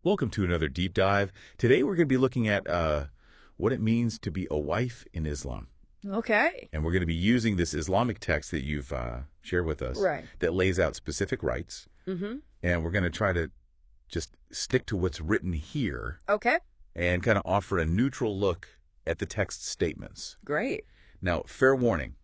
Welcome to another deep dive. Today we're going to be looking at what it means to be a wife in Islam. Okay. And we're going to be using this Islamic text that you've shared with us that lays out specific rights. Mm-hmm. And we're going to try to just stick to what's written here. Okay. And kind of offer a neutral look at the text statements. Great. Now, fair warning,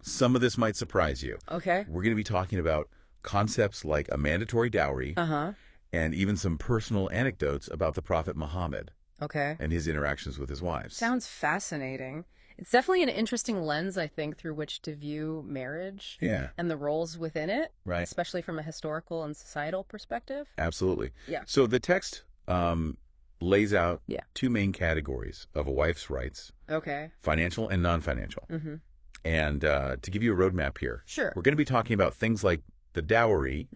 some of this might surprise you. Okay. We're going to be talking about concepts like a mandatory dowry. Uh-huh. And even some personal anecdotes about the Prophet Muhammad. Okay. And his interactions with his wives. Sounds fascinating. It's definitely an interesting lens, I think, through which to view marriage and the roles within it, right? Especially from a historical and societal perspective. Absolutely. Yeah. So the text lays out two main categories of a wife's rights. Okay. Financial and non-financial. Mm-hmm. And to give you a roadmap here, sure, we're going to be talking about things like the dowry,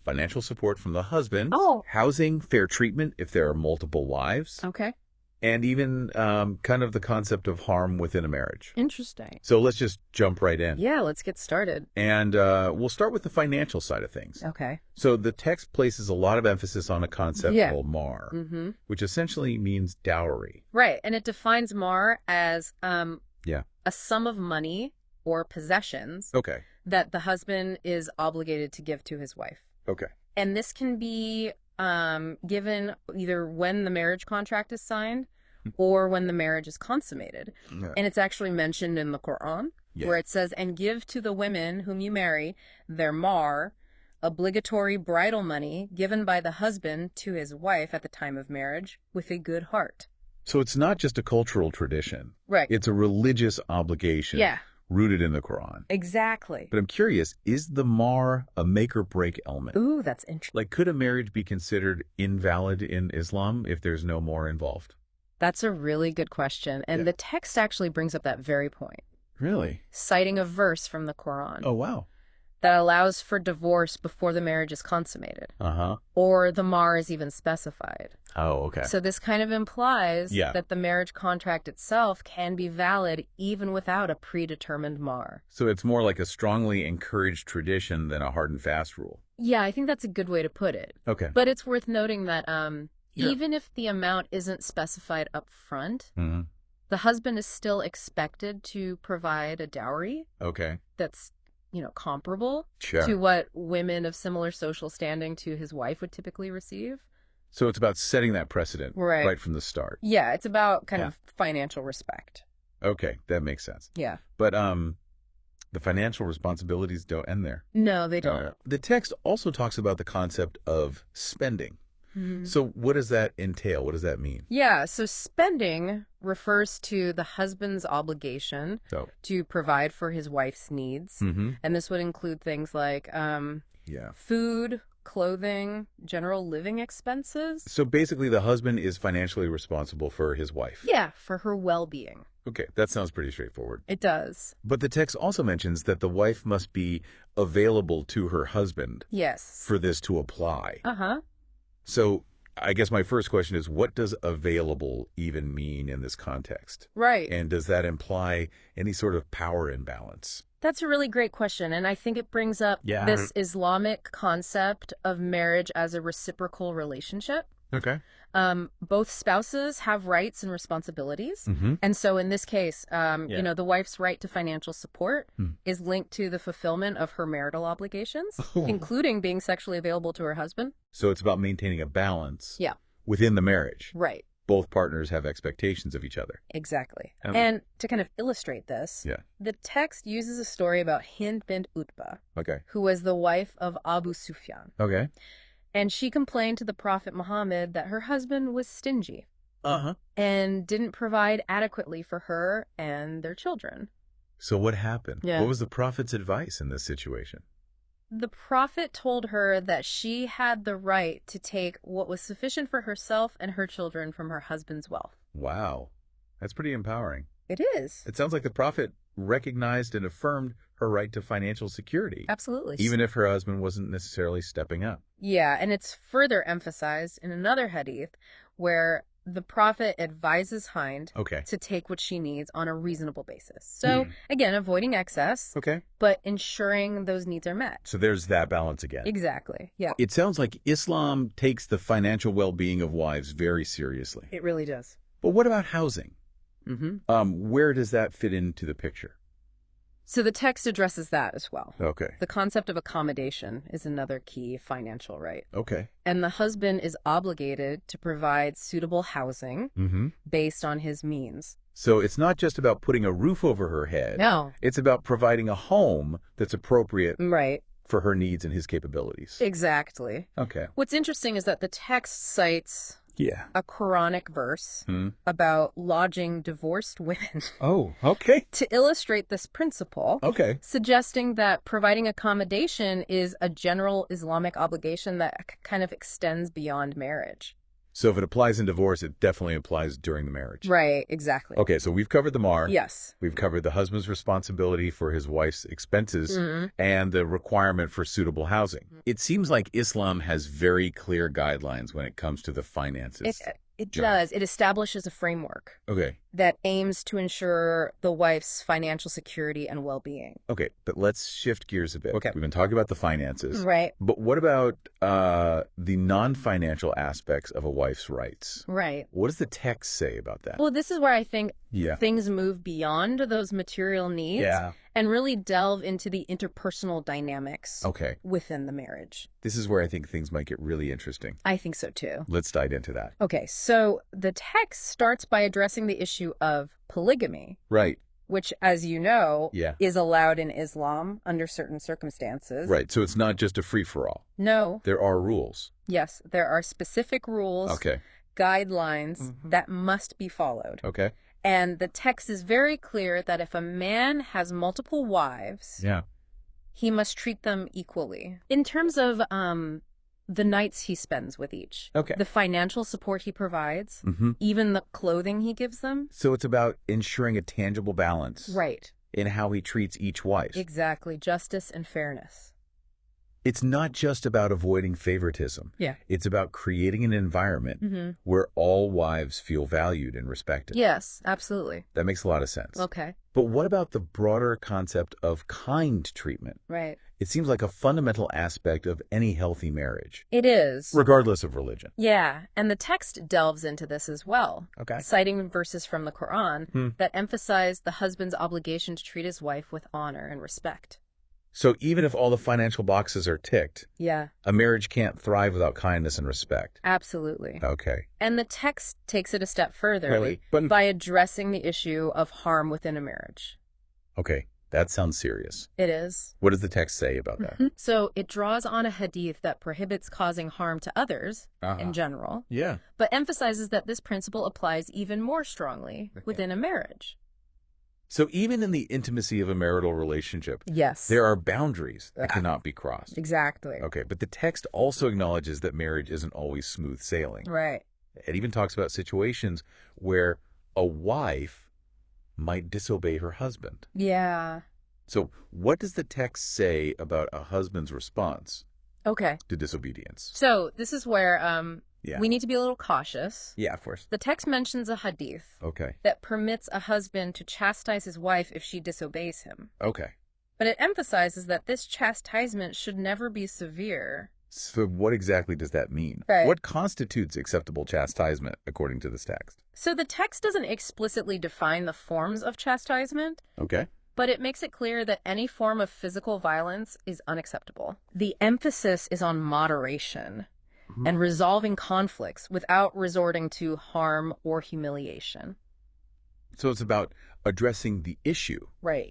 financial support from the husband, housing, fair treatment if there are multiple wives, and even kind of the concept of harm within a marriage. Interesting. So let's just jump right in. Yeah, let's get started. And we'll start with the financial side of things. Okay. So the text places a lot of emphasis on a concept called Mahr, which essentially means dowry. Right, and it defines Mahr as a sum of money or possessions that the husband is obligated to give to his wife. Okay. And this can be given either when the marriage contract is signed or when the marriage is consummated. Yeah. And it's actually mentioned in the Quran where it says, "And give to the women whom you marry their mahr, obligatory bridal money given by the husband to his wife at the time of marriage with a good heart." So it's not just a cultural tradition. Right. It's a religious obligation. Rooted in the Quran. Exactly. But I'm curious, is the mahr a make or break element? Ooh, that's interesting. Like, could a marriage be considered invalid in Islam if there's no mahr involved? That's a really good question. And the text actually brings up that very point. Really? Citing a verse from the Quran. Oh, wow. That allows for divorce before the marriage is consummated. Or the mahr is even specified. Oh, okay. So this kind of implies that the marriage contract itself can be valid even without a predetermined mahr. So it's more like a strongly encouraged tradition than a hard and fast rule. Yeah, I think that's a good way to put it. Okay. But it's worth noting that even if the amount isn't specified up front, the husband is still expected to provide a dowry. Okay. That's comparable to what women of similar social standing to his wife would typically receive. So it's about setting that precedent right from the start. Yeah, it's about kind of financial respect. Okay, that makes sense. Yeah. But the financial responsibilities don't end there. No, they don't. The text also talks about the concept of spending. So what does that entail? What does that mean? Yeah, so spending refers to the husband's obligation to provide for his wife's needs. And this would include things like food, clothing, general living expenses. So basically the husband is financially responsible for his wife. Yeah, for her well-being. Okay, that sounds pretty straightforward. It does. But the text also mentions that the wife must be available to her husband. Yes. For this to apply. Uh-huh. So I guess my first question is, what does available even mean in this context? Right. And does that imply any sort of power imbalance? That's a really great question. And I think it brings up this Islamic concept of marriage as a reciprocal relationship. Okay. Both spouses have rights and responsibilities. And so in this case, the wife's right to financial support is linked to the fulfillment of her marital obligations, including being sexually available to her husband. So it's about maintaining a balance within the marriage. Right. Both partners have expectations of each other. Exactly. And to kind of illustrate this, the text uses a story about Hind bint Utbah, who was the wife of Abu Sufyan. Okay. And she complained to the Prophet Muhammad that her husband was stingy and didn't provide adequately for her and their children. So what happened? What was the Prophet's advice in this situation? The Prophet told her that she had the right to take what was sufficient for herself and her children from her husband's wealth. Wow. That's pretty empowering. It is. It sounds like the Prophet recognized and affirmed her right to financial security. Absolutely. Even if her husband wasn't necessarily stepping up. Yeah, and it's further emphasized in another hadith where the prophet advises Hind to take what she needs on a reasonable basis. So, again, avoiding excess, but ensuring those needs are met. So there's that balance again. Exactly, yeah. It sounds like Islam takes the financial well-being of wives very seriously. It really does. But what about housing? Where does that fit into the picture? So the text addresses that as well. Okay. The concept of accommodation is another key financial right. Okay. And the husband is obligated to provide suitable housing based on his means. So it's not just about putting a roof over her head. No. It's about providing a home that's appropriate for her needs and his capabilities. Exactly. Okay. What's interesting is that the text cites a Quranic verse about lodging divorced women. Oh, okay. To illustrate this principle, suggesting that providing accommodation is a general Islamic obligation that kind of extends beyond marriage. So if it applies in divorce, it definitely applies during the marriage. Right, exactly. Okay, so we've covered the Mahr. Yes. We've covered the husband's responsibility for his wife's expenses and the requirement for suitable housing. It seems like Islam has very clear guidelines when it comes to the finances. It does. It establishes a framework that aims to ensure the wife's financial security and well-being. Okay, but let's shift gears a bit. Okay. We've been talking about the finances. Right. But what about the non-financial aspects of a wife's rights? Right. What does the text say about that? Well, this is where I think things move beyond those material needs and really delve into the interpersonal dynamics within the marriage. This is where I think things might get really interesting. I think so too. Let's dive into that. Okay, so the text starts by addressing the issue of polygamy. Right. Which, as you know, is allowed in Islam under certain circumstances. Right, so it's not just a free-for-all. No. There are rules. Yes, there are specific rules, guidelines that must be followed. Okay. And the text is very clear that if a man has multiple wives, he must treat them equally. In terms of the nights he spends with each, the financial support he provides, even the clothing he gives them. So it's about ensuring a tangible balance in how he treats each wife. Exactly. Justice and fairness. It's not just about avoiding favoritism. It's about creating an environment where all wives feel valued and respected. Yes, absolutely. That makes a lot of sense. Okay. But what about the broader concept of kind treatment? Right. It seems like a fundamental aspect of any healthy marriage. It is. Regardless of religion. Yeah, and the text delves into this as well. Citing verses from the Quran that emphasize the husband's obligation to treat his wife with honor and respect. So even if all the financial boxes are ticked, a marriage can't thrive without kindness and respect. Absolutely. Okay. And the text takes it a step further by addressing the issue of harm within a marriage. Okay, that sounds serious. It is. What does the text say about that? So it draws on a hadith that prohibits causing harm to others in general, but emphasizes that this principle applies even more strongly within a marriage. So even in the intimacy of a marital relationship, there are boundaries that cannot be crossed. Exactly. Okay, but the text also acknowledges that marriage isn't always smooth sailing. Right. It even talks about situations where a wife might disobey her husband. Yeah. So what does the text say about a husband's response to disobedience? So this is where we need to be a little cautious. Yeah, of course. The text mentions a hadith that permits a husband to chastise his wife if she disobeys him. Okay. But it emphasizes that this chastisement should never be severe. So what exactly does that mean? Right. What constitutes acceptable chastisement according to this text? So the text doesn't explicitly define the forms of chastisement. Okay. But it makes it clear that any form of physical violence is unacceptable. The emphasis is on moderation and resolving conflicts without resorting to harm or humiliation. So it's about addressing the issue,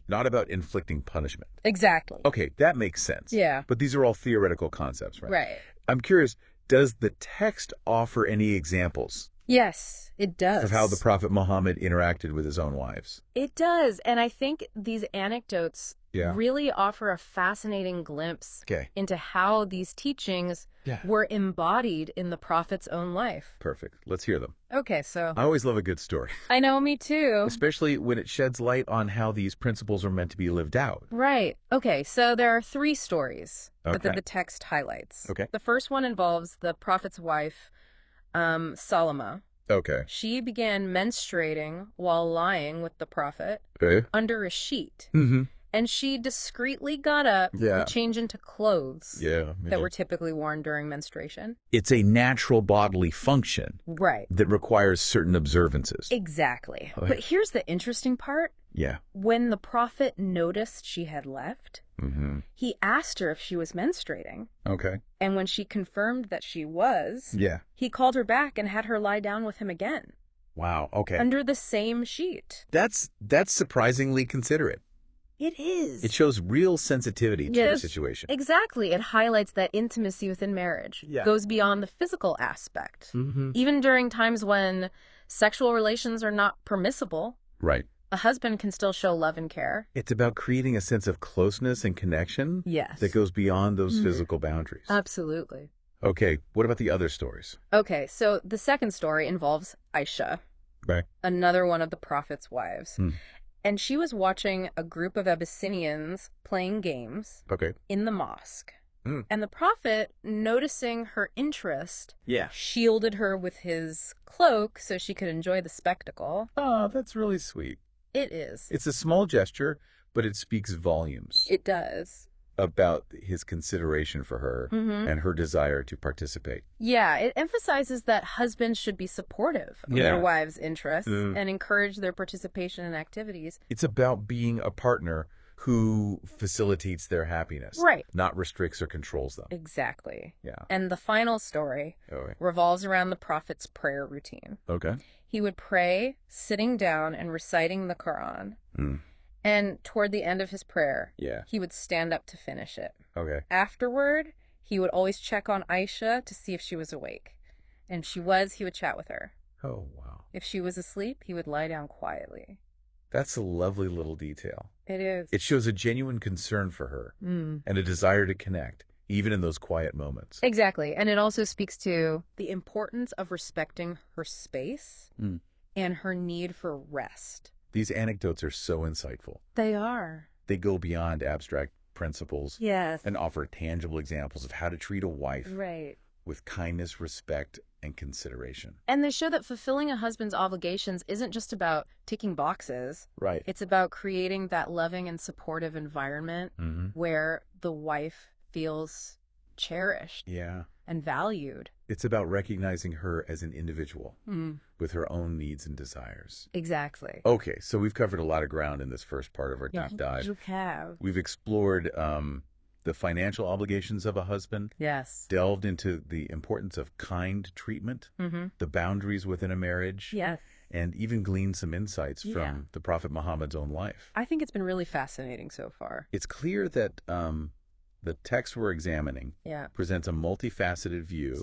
not about inflicting punishment. Exactly. Okay, that makes sense. Yeah. But these are all theoretical concepts, right? Right. I'm curious, does the text offer any examples? Yes, it does. Of how the Prophet Muhammad interacted with his own wives? It does. And I think these anecdotes really offer a fascinating glimpse into how these teachings were embodied in the Prophet's own life. Perfect. Let's hear them. Okay, so... I always love a good story. I know, me too. Especially when it sheds light on how these principles are meant to be lived out. Right. Okay, so there are 3 stories that the text highlights. Okay. The first one involves the Prophet's wife, Salama, Okay. She began menstruating while lying with the prophet under a sheet. Mm-hmm. And she discreetly got up to change into clothes that were typically worn during menstruation. It's a natural bodily function. Right. That requires certain observances. Exactly. Okay. But here's the interesting part. Yeah. When the prophet noticed she had left, he asked her if she was menstruating. Okay. And when she confirmed that she was, he called her back and had her lie down with him again. Wow. Okay. Under the same sheet. That's surprisingly considerate. It is. It shows real sensitivity to the situation. Exactly. It highlights that intimacy within marriage goes beyond the physical aspect. Even during times when sexual relations are not permissible, right, a husband can still show love and care. It's about creating a sense of closeness and connection that goes beyond those physical boundaries. Absolutely. Okay, what about the other stories? Okay, so the second story involves Aisha, another one of the prophet's wives. And she was watching a group of Abyssinians playing games in the mosque. And the prophet, noticing her interest, shielded her with his cloak so she could enjoy the spectacle. Oh, that's really sweet. It is. It's a small gesture, but it speaks volumes. It does. About his consideration for her and her desire to participate. Yeah, it emphasizes that husbands should be supportive of their wives' interests and encourage their participation in activities. It's about being a partner who facilitates their happiness. Right. Not restricts or controls them. Exactly. Yeah. And the final story revolves around the prophet's prayer routine. Okay. He would pray sitting down and reciting the Quran. And toward the end of his prayer, he would stand up to finish it. Okay. Afterward, he would always check on Aisha to see if she was awake. And if she was, he would chat with her. Oh, wow. If she was asleep, he would lie down quietly. That's a lovely little detail. It is. It shows a genuine concern for her and a desire to connect, even in those quiet moments. Exactly. And it also speaks to the importance of respecting her space and her need for rest. These anecdotes are so insightful. They are. They go beyond abstract principles and offer tangible examples of how to treat a wife with kindness, respect, and consideration. And they show that fulfilling a husband's obligations isn't just about ticking boxes. Right. It's about creating that loving and supportive environment where the wife feels cherished and valued. It's about recognizing her as an individual with her own needs and desires. Exactly. Okay, so we've covered a lot of ground in this first part of our deep dive. You have. We've explored the financial obligations of a husband. Yes. Delved into the importance of kind treatment, the boundaries within a marriage. Yes. And even gleaned some insights from the Prophet Muhammad's own life. I think it's been really fascinating so far. It's clear that the text we're examining presents a multifaceted view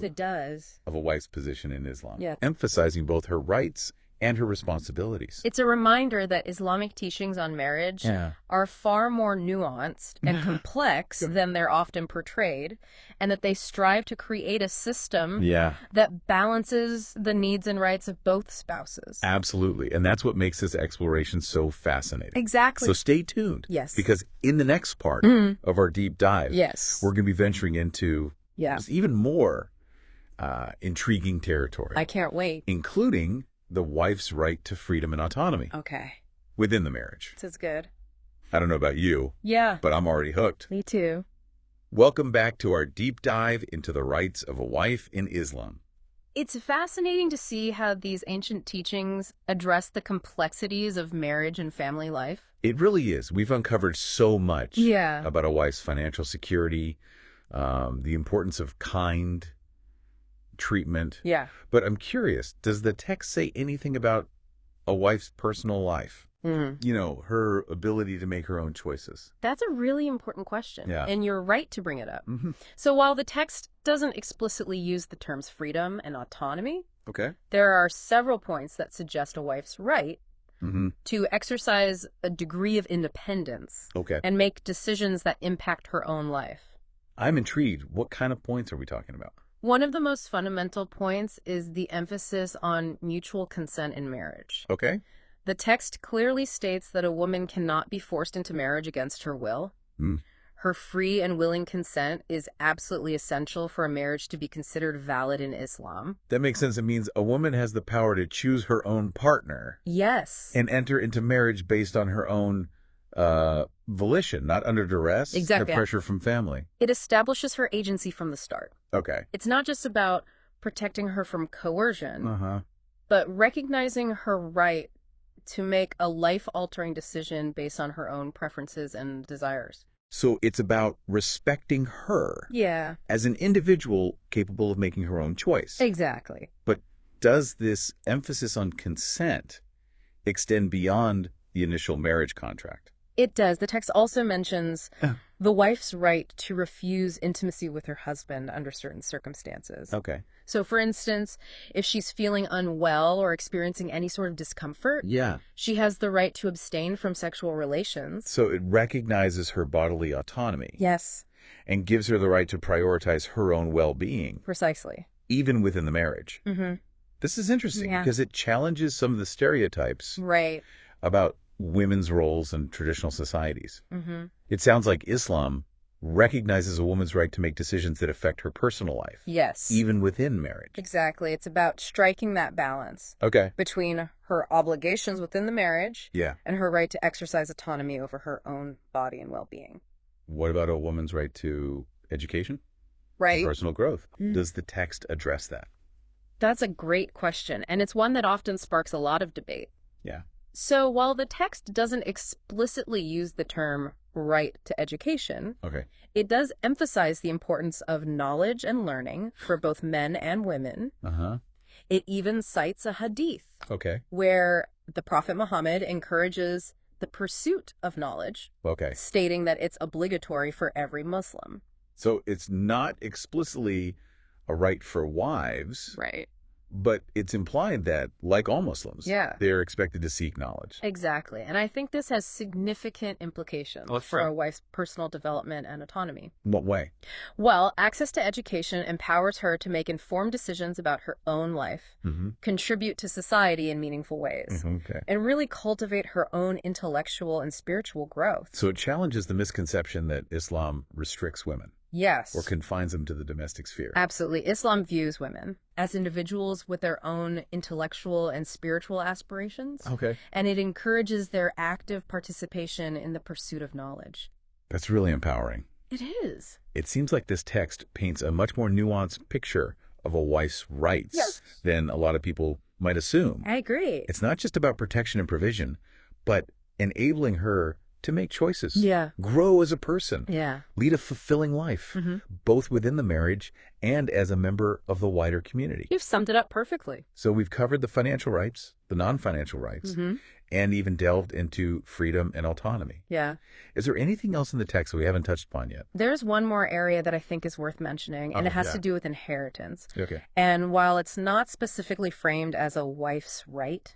of a wife's position in Islam, emphasizing both her rights and her responsibilities. It's a reminder that Islamic teachings on marriage are far more nuanced and complex than they're often portrayed, and that they strive to create a system that balances the needs and rights of both spouses. Absolutely. And that's what makes this exploration so fascinating. Exactly. So stay tuned. Yes. Because in the next part of our deep dive, we're going to be venturing into even more intriguing territory. I can't wait. Including the wife's right to freedom and autonomy. Okay. Within the marriage. This is good. I don't know about you. Yeah. But I'm already hooked. Me too. Welcome back to our deep dive into the rights of a wife in Islam. It's fascinating to see how these ancient teachings address the complexities of marriage and family life. It really is. We've uncovered so much about a wife's financial security, the importance of kind treatment. Yeah. But I'm curious, does the text say anything about a wife's personal life? You know, her ability to make her own choices. That's a really important question. Yeah. And you're right to bring it up. So while the text doesn't explicitly use the terms freedom and autonomy, there are several points that suggest a wife's right to exercise a degree of independence and make decisions that impact her own life. I'm intrigued. What kind of points are we talking about? One of the most fundamental points is the emphasis on mutual consent in marriage. Okay. The text clearly states that a woman cannot be forced into marriage against her will. her free and willing consent is absolutely essential for a marriage to be considered valid in Islam. That makes sense. It means a woman has the power to choose her own partner. Yes. And enter into marriage based on her own volition, not under duress. Exactly. Or pressure from family. It establishes her agency from the start. Okay. It's not just about protecting her from coercion, but recognizing her right to make a life-altering decision based on her own preferences and desires. So it's about respecting her as an individual capable of making her own choice. Exactly. But does this emphasis on consent extend beyond the initial marriage contract? It does. The text also mentions the wife's right to refuse intimacy with her husband under certain circumstances. Okay. So, for instance, if she's feeling unwell or experiencing any sort of discomfort, she has the right to abstain from sexual relations. So it recognizes her bodily autonomy. Yes. And gives her the right to prioritize her own well-being. Precisely. Even within the marriage. This is interesting because it challenges some of the stereotypes about women's roles in traditional societies. It sounds like Islam recognizes a woman's right to make decisions that affect her personal life. Yes. Even within marriage. Exactly. It's about striking that balance between her obligations within the marriage and her right to exercise autonomy over her own body and well-being. What about a woman's right to education? Right. Personal growth. Does the text address that? That's a great question, and it's one that often sparks a lot of debate. Yeah. So while the text doesn't explicitly use the term right to education, it does emphasize the importance of knowledge and learning for both men and women. It even cites a hadith where the Prophet Muhammad encourages the pursuit of knowledge, stating that it's obligatory for every Muslim. So it's not explicitly a right for wives. Right. But it's implied that, like all Muslims, they're expected to seek knowledge. Exactly. And I think this has significant implications for a wife's personal development and autonomy. In what way? Well, access to education empowers her to make informed decisions about her own life, contribute to society in meaningful ways, and really cultivate her own intellectual and spiritual growth. So it challenges the misconception that Islam restricts women. Yes. Or confines them to the domestic sphere. Absolutely. Islam views women as individuals with their own intellectual and spiritual aspirations. And it encourages their active participation in the pursuit of knowledge. That's really empowering. It is. It seems like this text paints a much more nuanced picture of a wife's rights than a lot of people might assume. I agree. It's not just about protection and provision, but enabling her to make choices, grow as a person, lead a fulfilling life, both within the marriage and as a member of the wider community. You've summed it up perfectly. So we've covered the financial rights, the non-financial rights, and even delved into freedom and autonomy. Is there anything else in the text that we haven't touched upon yet? There's one more area that I think is worth mentioning, and it has to do with inheritance. And while it's not specifically framed as a wife's right,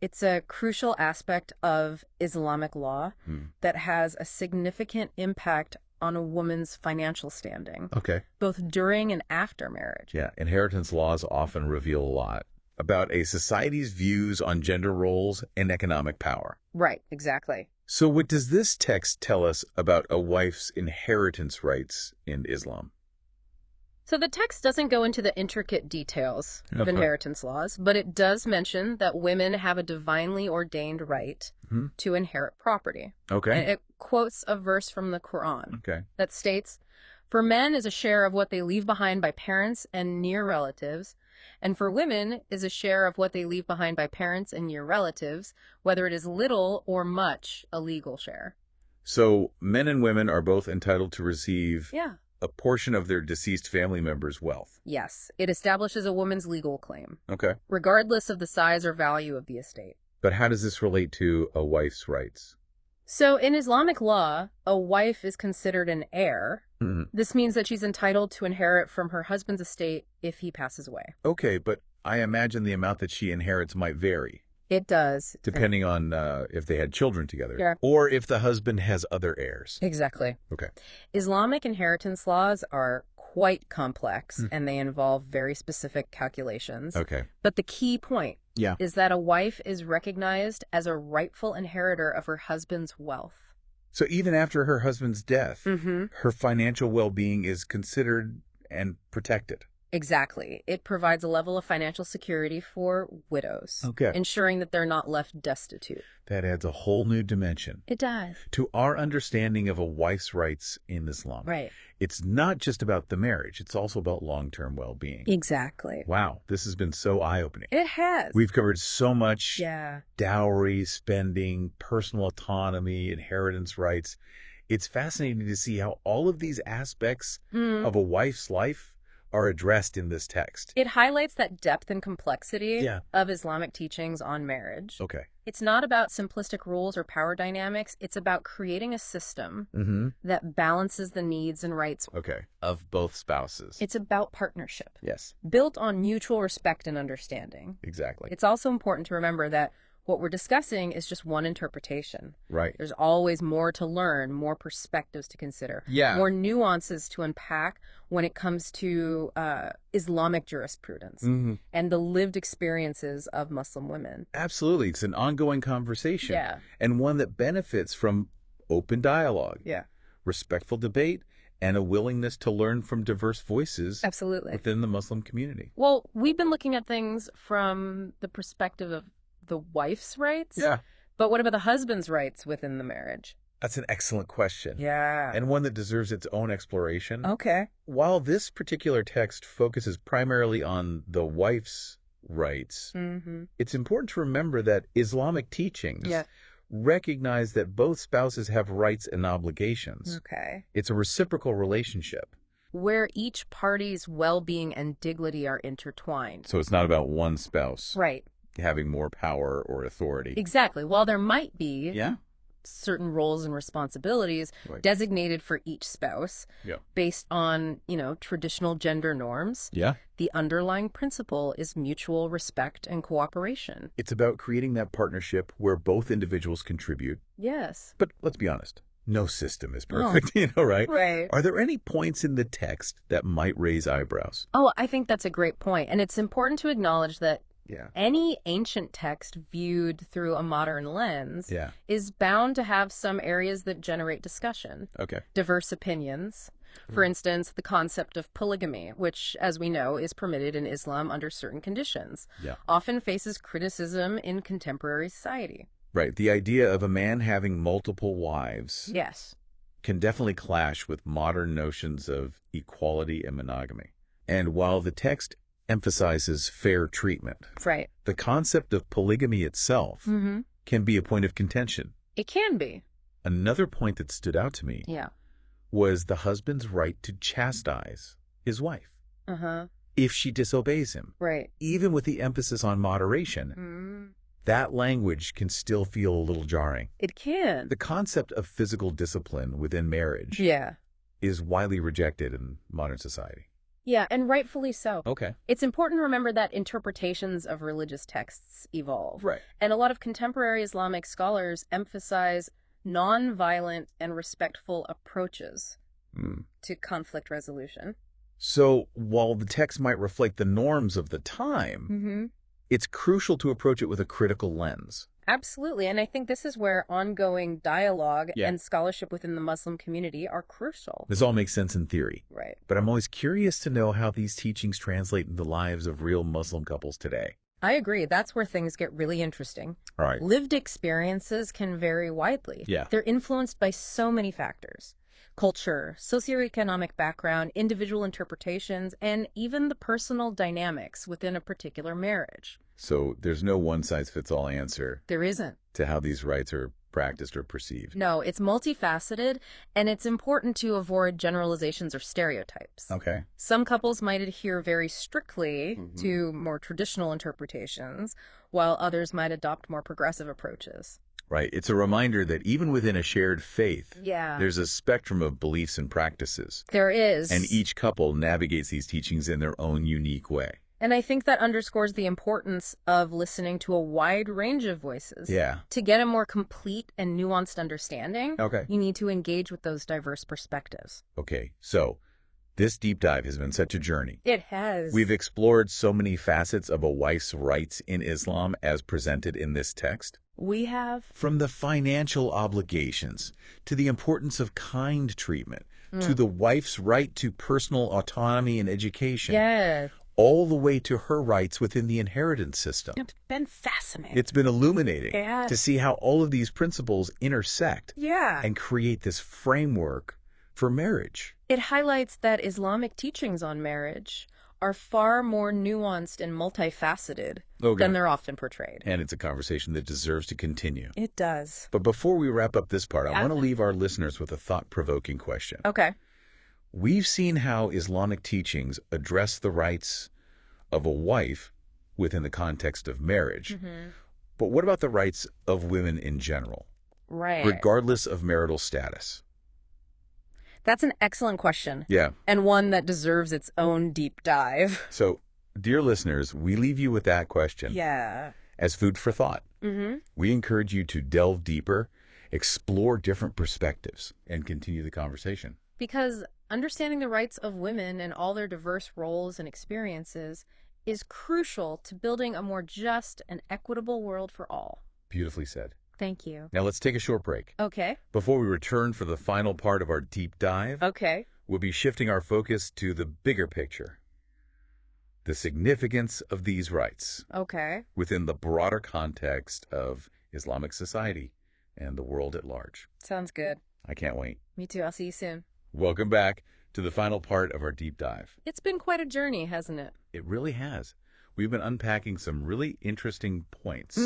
it's a crucial aspect of Islamic law that has a significant impact on a woman's financial standing, both during and after marriage. Inheritance laws often reveal a lot about a society's views on gender roles and economic power. Right, exactly. So what does this text tell us about a wife's inheritance rights in Islam? So the text doesn't go into the intricate details of inheritance laws, but it does mention that women have a divinely ordained right to inherit property. And it quotes a verse from the Quran that states, "For men is a share of what they leave behind by parents and near relatives, and for women is a share of what they leave behind by parents and near relatives, whether it is little or much, a legal share." So men and women are both entitled to receive a portion of their deceased family members' wealth. Yes, it establishes a woman's legal claim, regardless of the size or value of the estate. But how does this relate to a wife's rights? So in Islamic law, a wife is considered an heir. This means that she's entitled to inherit from her husband's estate if he passes away. But I imagine the amount that she inherits might vary. It does. Depending on if they had children together. Or if the husband has other heirs. Exactly. Islamic inheritance laws are quite complex, and they involve very specific calculations. But the key point is that a wife is recognized as a rightful inheritor of her husband's wealth. So even after her husband's death, her financial well-being is considered and protected. Exactly. It provides a level of financial security for widows, ensuring that they're not left destitute. That adds a whole new dimension. It does. To our understanding of a wife's rights in Islam. Right. It's not just about the marriage. It's also about long-term well-being. Exactly. Wow. This has been so eye-opening. It has. We've covered so much. Yeah. Dowry, spending, personal autonomy, inheritance rights. It's fascinating to see how all of these aspects of a wife's life are addressed in this text. It highlights that depth and complexity of Islamic teachings on marriage. Okay. It's not about simplistic rules or power dynamics. It's about creating a system that balances the needs and rights of both spouses. It's about partnership. Yes. Built on mutual respect and understanding. Exactly. It's also important to remember that what we're discussing is just one interpretation. Right. There's always more to learn, more perspectives to consider, more nuances to unpack when it comes to Islamic jurisprudence and the lived experiences of Muslim women. Absolutely. It's an ongoing conversation. Yeah. And one that benefits from open dialogue. Yeah. Respectful debate, and a willingness to learn from diverse voices within the Muslim community. Well, we've been looking at things from the perspective of the wife's rights. Yeah. But what about the husband's rights within the marriage? That's an excellent question. Yeah. And one that deserves its own exploration. Okay. While this particular text focuses primarily on the wife's rights, it's important to remember that Islamic teachings recognize that both spouses have rights and obligations. Okay. It's a reciprocal relationship. Where each party's well-being and dignity are intertwined. So it's not about one spouse. Right. Having more power or authority. Exactly. While there might be certain roles and responsibilities designated for each spouse based on, traditional gender norms, the underlying principle is mutual respect and cooperation. It's about creating that partnership where both individuals contribute. Yes. But let's be honest. No system is perfect, right? Right. Are there any points in the text that might raise eyebrows? Oh, I think that's a great point. And it's important to acknowledge that any ancient text viewed through a modern lens is bound to have some areas that generate discussion. Okay. Diverse opinions. For instance, the concept of polygamy, which, as we know, is permitted in Islam under certain conditions, often faces criticism in contemporary society. Right. The idea of a man having multiple wives can definitely clash with modern notions of equality and monogamy. And while the text emphasizes fair treatment, the concept of polygamy itself can be a point of contention. It can be. Another point that stood out to me was the husband's right to chastise his wife if she disobeys him. Right. Even with the emphasis on moderation, that language can still feel a little jarring. It can. The concept of physical discipline within marriage is widely rejected in modern society. Yeah, and rightfully so. Okay. It's important to remember that interpretations of religious texts evolve. Right. And a lot of contemporary Islamic scholars emphasize nonviolent and respectful approaches to conflict resolution. So while the text might reflect the norms of the time, it's crucial to approach it with a critical lens. Absolutely. And I think this is where ongoing dialogue and scholarship within the Muslim community are crucial. This all makes sense in theory. Right. But I'm always curious to know how these teachings translate in the lives of real Muslim couples today. I agree. That's where things get really interesting. All right. Lived experiences can vary widely. Yeah. They're influenced by so many factors. Culture, socioeconomic background, individual interpretations, and even the personal dynamics within a particular marriage. So there's no one-size-fits-all answer. There isn't. To how these rights are practiced or perceived. No, it's multifaceted, and it's important to avoid generalizations or stereotypes. Okay. Some couples might adhere very strictly to more traditional interpretations, while others might adopt more progressive approaches. Right. It's a reminder that even within a shared faith, yeah, there's a spectrum of beliefs and practices. There is. And each couple navigates these teachings in their own unique way. And I think that underscores the importance of listening to a wide range of voices. Yeah. To get a more complete and nuanced understanding, okay, you need to engage with those diverse perspectives. Okay, so this deep dive has been such a journey. It has. We've explored so many facets of a wife's rights in Islam as presented in this text. We have. From the financial obligations to the importance of kind treatment to the wife's right to personal autonomy and education. Yes. All the way to her rights within the inheritance system. It's been fascinating. It's been illuminating Yes. to see how all of these principles intersect Yeah. and create this framework for marriage. It highlights that Islamic teachings on marriage are far more nuanced and multifaceted than they're often portrayed. And it's a conversation that deserves to continue. It does. But before we wrap up this part, I want to leave our listeners with a thought-provoking question. Okay. We've seen how Islamic teachings address the rights of a wife within the context of marriage. But what about the rights of women in general? Right. Regardless of marital status? That's an excellent question. Yeah. And one that deserves its own deep dive. So, dear listeners, we leave you with that question. Yeah. As food for thought. We encourage you to delve deeper, explore different perspectives, and continue the conversation. Because understanding the rights of women and all their diverse roles and experiences is crucial to building a more just and equitable world for all. Beautifully said. Thank you. Now let's take a short break. Okay. Before we return for the final part of our deep dive, we'll be shifting our focus to the bigger picture. The significance of these rights. Okay. Within the broader context of Islamic society and the world at large. Sounds good. I can't wait. Me too. I'll see you soon. Welcome back to the final part of our deep dive. It's been quite a journey, hasn't it? It really has. We've been unpacking some really interesting points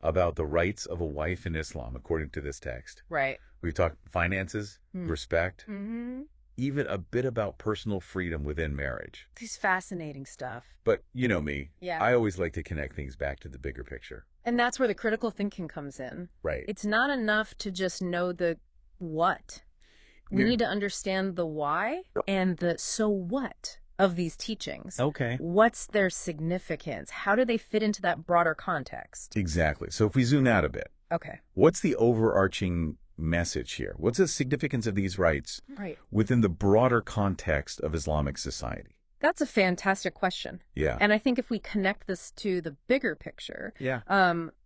about the rights of a wife in Islam, according to this text. Right. We've talked finances, respect, even a bit about personal freedom within marriage. This fascinating stuff. But you know me. Yeah. I always like to connect things back to the bigger picture. And that's where the critical thinking comes in. Right. It's not enough to just know the what. We need to understand the why and the so what of these teachings. Okay. What's their significance? How do they fit into that broader context? Exactly. So if we zoom out a bit. Okay. What's the overarching message here? What's the significance of these rights within the broader context of Islamic society? That's a fantastic question. Yeah. And I think if we connect this to the bigger picture,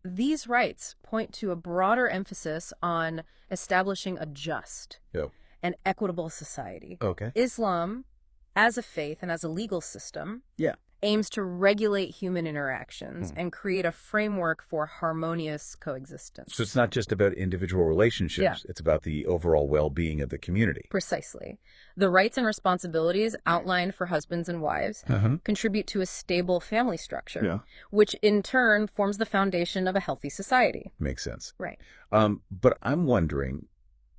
these rights point to a broader emphasis on establishing a just and equitable society. Okay. Islam, as a faith and as a legal system, aims to regulate human interactions and create a framework for harmonious coexistence. So it's not just about individual relationships. It's about the overall well-being of the community. Precisely. The rights and responsibilities outlined for husbands and wives contribute to a stable family structure, which in turn forms the foundation of a healthy society. Makes sense. Right. But I'm wondering,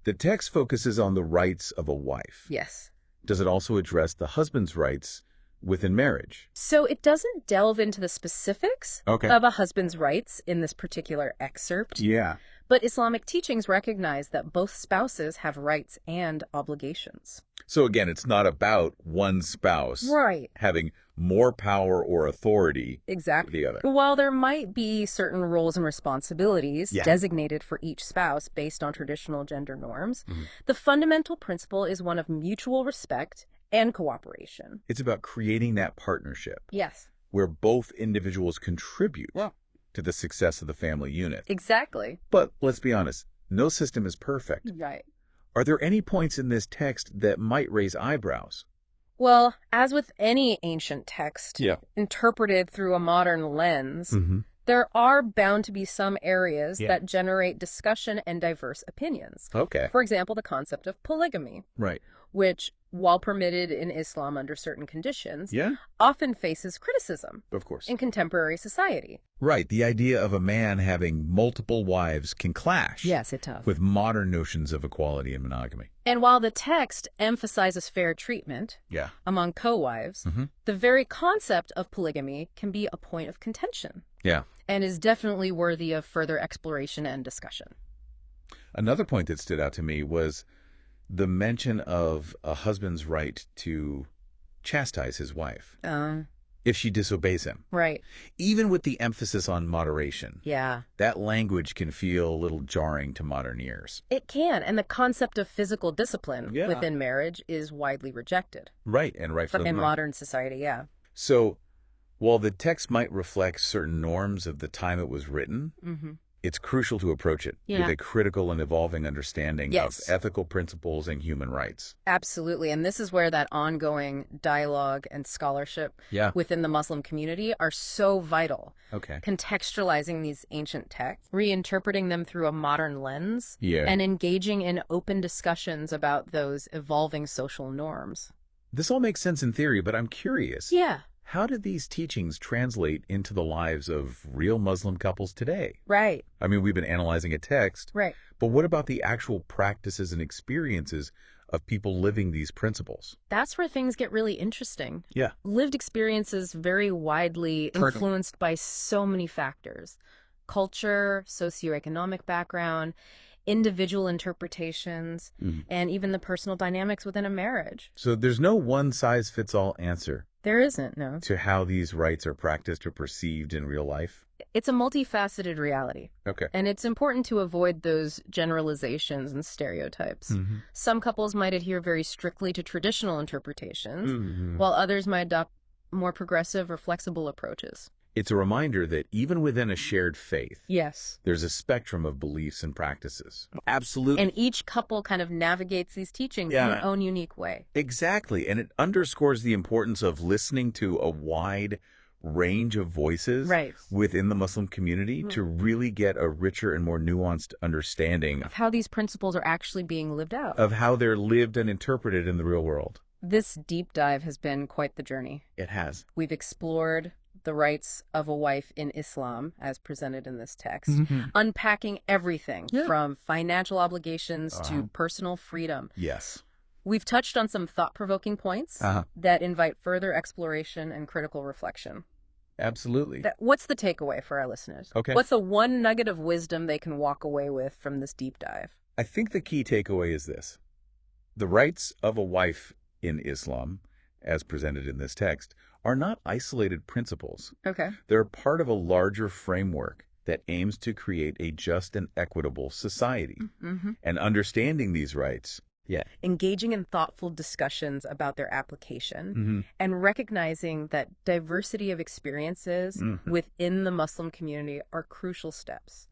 the text focuses on the rights of a wife. Yes. Does it also address the husband's rights within marriage? So it doesn't delve into the specifics of a husband's rights in this particular excerpt. Yeah. But Islamic teachings recognize that both spouses have rights and obligations. So again, it's not about one spouse having more power or authority than the other. While there might be certain roles and responsibilities designated for each spouse based on traditional gender norms, the fundamental principle is one of mutual respect and cooperation. It's about creating that partnership. Yes. Where both individuals contribute to the success of the family unit. Exactly. But let's be honest, no system is perfect. Right. Are there any points in this text that might raise eyebrows? Well, as with any ancient text interpreted through a modern lens, there are bound to be some areas that generate discussion and diverse opinions. Okay. For example, the concept of polygamy. Right. Which, while permitted in Islam under certain conditions, often faces criticism. Of course. In contemporary society. Right. The idea of a man having multiple wives can clash. Yes, it does. With modern notions of equality and monogamy. And while the text emphasizes fair treatment among co-wives, the very concept of polygamy can be a point of contention. Yeah. And is definitely worthy of further exploration and discussion. Another point that stood out to me was the mention of a husband's right to chastise his wife if she disobeys him. Right. Even with the emphasis on moderation. Yeah. That language can feel a little jarring to modern ears. It can. And the concept of physical discipline within marriage is widely rejected. Right. And rightfully in modern society, So while the text might reflect certain norms of the time it was written, it's crucial to approach it with a critical and evolving understanding of ethical principles and human rights. Absolutely. And this is where that ongoing dialogue and scholarship within the Muslim community are so vital. Okay. Contextualizing these ancient texts, reinterpreting them through a modern lens, and engaging in open discussions about those evolving social norms. This all makes sense in theory, but I'm curious. Yeah. How do these teachings translate into the lives of real Muslim couples today? Right. I mean, we've been analyzing a text. Right. But what about the actual practices and experiences of people living these principles? That's where things get really interesting. Yeah. Lived experiences very widely influenced by so many factors. Culture, socioeconomic background, individual interpretations, and even the personal dynamics within a marriage. So there's no one-size-fits-all answer. There isn't, no. To how these rights are practiced or perceived in real life? It's a multifaceted reality. Okay. And it's important to avoid those generalizations and stereotypes. Some couples might adhere very strictly to traditional interpretations, while others might adopt more progressive or flexible approaches. It's a reminder that even within a shared faith, there's a spectrum of beliefs and practices. Absolutely. And each couple kind of navigates these teachings in their own unique way. Exactly. And it underscores the importance of listening to a wide range of voices within the Muslim community to really get a richer and more nuanced understanding of how these principles are actually being lived out. Of how they're lived and interpreted in the real world. This deep dive has been quite the journey. It has. We've explored the rights of a wife in Islam, as presented in this text, unpacking everything from financial obligations to personal freedom. Yes. We've touched on some thought-provoking points that invite further exploration and critical reflection. Absolutely. What's the takeaway for our listeners? Okay. What's the one nugget of wisdom they can walk away with from this deep dive? I think the key takeaway is this. The rights of a wife in Islam, as presented in this text, are not isolated principles. Okay. They're part of a larger framework that aims to create a just and equitable society. And understanding these rights, engaging in thoughtful discussions about their application, and recognizing that diversity of experiences within the Muslim community are crucial steps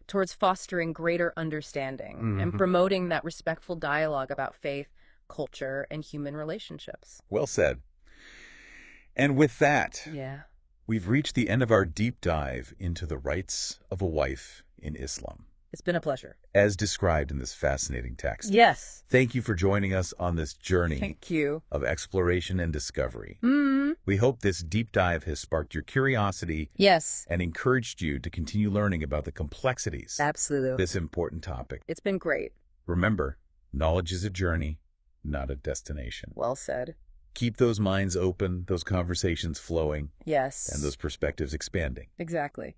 towards fostering greater understanding and promoting that respectful dialogue about faith, culture, and human relationships. Well said. And with that, we've reached the end of our deep dive into the rights of a wife in Islam. It's been a pleasure. As described in this fascinating text. Yes. Thank you for joining us on this journey of exploration and discovery. We hope this deep dive has sparked your curiosity and encouraged you to continue learning about the complexities of this important topic. It's been great. Remember, knowledge is a journey, not a destination. Well said. Keep those minds open, those conversations flowing. Yes. And those perspectives expanding. Exactly.